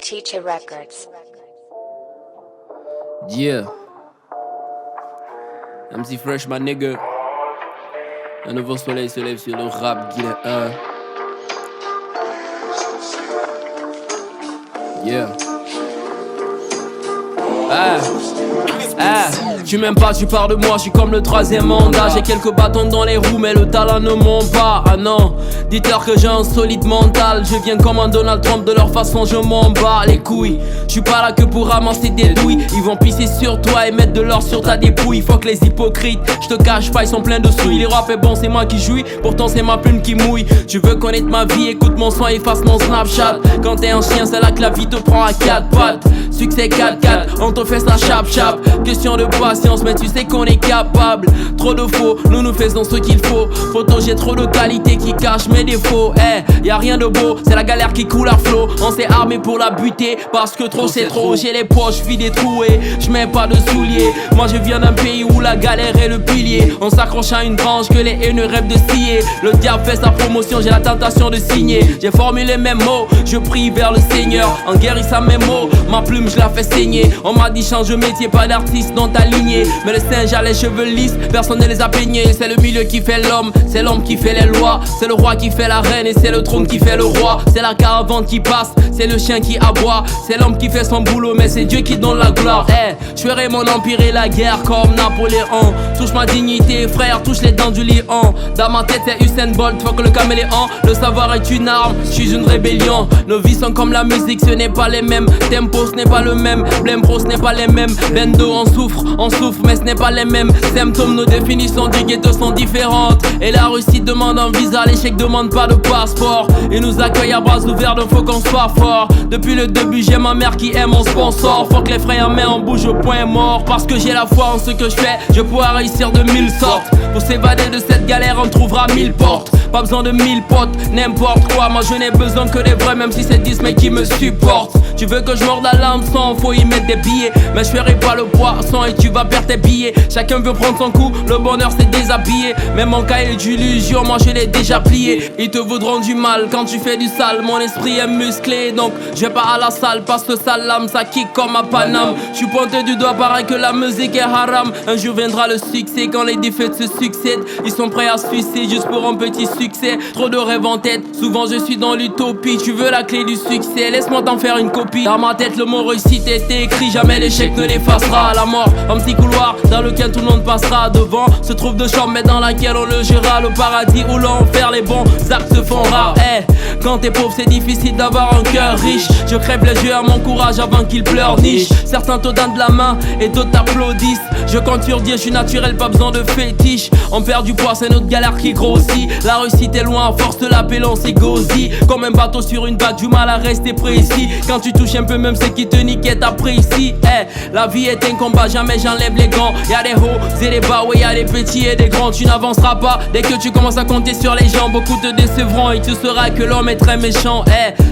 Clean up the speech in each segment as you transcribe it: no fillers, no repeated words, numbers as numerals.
Teacher Records. Yeah. MC Fresh, ma nigga. Un nouveau soleil se lève sur le rap Guinée 1. Yeah. Tu m'aimes pas, tu parles de moi, je suis comme le troisième mandat. J'ai quelques bâtons dans les roues, mais le talent ne monte pas. Ah non, dites-leur que j'ai un solide mental. Je viens comme un Donald Trump, de leur façon je m'en bats les couilles. Je suis pas là que pour ramasser des douilles. Ils vont pisser sur toi et mettre de l'or sur ta dépouille. Fuck les hypocrites, je te cache pas, ils sont pleins de souilles. Les rap est bon, c'est moi qui jouis, pourtant c'est ma plume qui mouille. Tu veux connaître ma vie, écoute mon son, efface mon Snapchat. Quand t'es un chien, c'est là que la vie te prend à 4 pattes. Succès 4-4, on te fait ça chap-chap. Question de patience, mais tu sais qu'on est capable. Trop de faux, nous faisons ce qu'il faut. Photo, j'ai trop de qualité qui cache mes défauts. Y'a rien de beau, c'est la galère qui coule à flot. On s'est armé pour la buter, parce que trop c'est trop. J'ai les poches vides et trouées, j'mets pas de souliers. Moi je viens d'un pays où la galère est le pilier. On s'accroche à une branche que les haineux rêvent de scier. Le diable fait sa promotion, j'ai la tentation de signer. J'ai formulé mes mots, je prie vers le Seigneur en guérissant mes mots, ma plume je la fais saigner. On m'a dit change de métier, pas d'artiste dans ta lignée. Mais le singe a les cheveux lisses, personne ne les a peignés. C'est le milieu qui fait l'homme, c'est l'homme qui fait les lois. C'est le roi qui fait la reine et c'est le trône qui fait le roi. C'est la caravane qui passe, c'est le chien qui aboie. C'est l'homme qui fait son boulot, mais c'est Dieu qui donne la gloire. Je ferai mon empire et la guerre comme Napoléon. Touche ma dignité, frère, touche les dents du lion. Dans ma tête c'est Usain Bolt, fuck le caméléon. Le savoir est une arme, je suis une rébellion. Nos vies sont comme la musique, ce n'est pas les mêmes. Tempo ce n'est pas le même, blême pro ce n'est pas les mêmes. Bendo on souffre, mais ce n'est pas les mêmes symptômes. Nos définitions du ghetto sont différentes. Et la réussite demande un visa, l'échec demande pas de passeport. Et nous accueille à bras ouverts, donc faut qu'on soit fort. Depuis le début j'ai ma mère qui aime mon sponsor. Faut que les frères mains en bouge au point mort. Parce que j'ai la foi en ce que je fais, je pourrai réussir de 1000 sortes. Pour s'évader de cette galère on trouvera 1000 portes. Pas besoin de 1000 potes, n'importe quoi. Moi je n'ai besoin que des vrais, même si c'est 10 mecs qui me supportent. Tu veux que je morde la lampe sans, faut y mettre des billets. Mais je ferai pas le poisson et tu vas perdre tes billets. Chacun veut prendre son coup, le bonheur c'est déshabillé. Mais mon cahier d'illusion, moi je l'ai déjà plié. Ils te voudront du mal quand tu fais du sale. Mon esprit est musclé, donc je vais pas à la salle. Parce que salam, ça kick comme à Paname. Je suis pointé du doigt, pareil que la musique est haram. Un jour viendra le succès quand les défaites se succèdent. Ils sont prêts à se suicider juste pour un petit succès. Trop de rêves en tête, souvent je suis dans l'utopie. Tu veux la clé du succès, laisse-moi t'en faire une copie. Dans ma tête le mot réussite est écrit, jamais l'échec ne l'effacera. La mort, un petit couloir dans lequel tout le monde passera. Devant se trouve deux chambres mais dans laquelle on logera. Le paradis ou l'enfer, les bons actes se font rares. Quand t'es pauvre c'est difficile d'avoir un cœur riche. Je crève les yeux à mon courage avant qu'ils pleurent niche. Certains te donnent de la main et d'autres t'applaudissent. Je compte sur Dieu, je suis naturel, pas besoin de fétiche. On perd du poids, c'est notre galère qui grossit. La réussite est loin, à force de l'appel on s'égosille. Comme un bateau sur une vague, du mal à rester précis. Quand tu touches un peu même ceux qui te niquent t'apprécient. La vie est un combat, jamais j'enlève les gants. Y'a des hauts et des bas, ouais y'a des petits et des grands. Tu n'avanceras pas dès que tu commences à compter sur les gens. Beaucoup te décevront et tu sauras que l'homme est très méchant.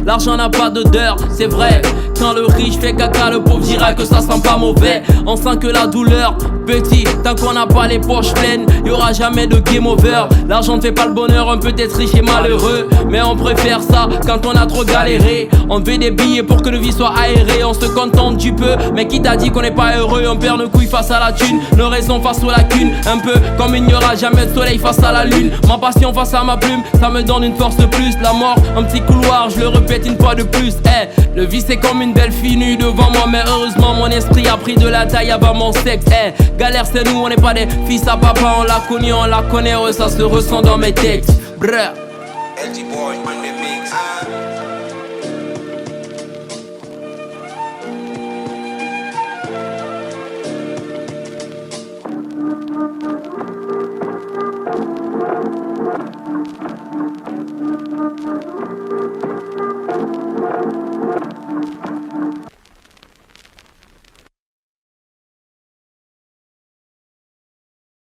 L'argent n'a pas d'odeur, c'est vrai. Quand le riche fait caca, le pauvre dira que ça sent pas mauvais. On sent que la douleur, petit, tant qu'on n'a pas les poches pleines, y'aura jamais de game over. L'argent ne fait pas le bonheur, on peut être riche et malheureux. Mais on préfère ça quand on a trop galéré. On veut des billets pour que nos vies soient aérées. On se contente du peu, mais qui t'a dit qu'on n'est pas heureux? On perd nos couilles face à la thune, nos raisons face aux lacunes. Un peu comme il n'y aura jamais de soleil face à la lune. Ma passion face à ma plume, ça me donne une force de plus. La mort, un petit couloir, je le répète une fois de plus. Le vice c'est comme une belle fille nue devant moi. Mais heureusement mon esprit a pris de la taille avant mon sexe. Galère c'est nous, on n'est pas des fils à papa. On l'a connu, on la connaît, ça se ressent dans mes textes. Brr. LG boy on the mix.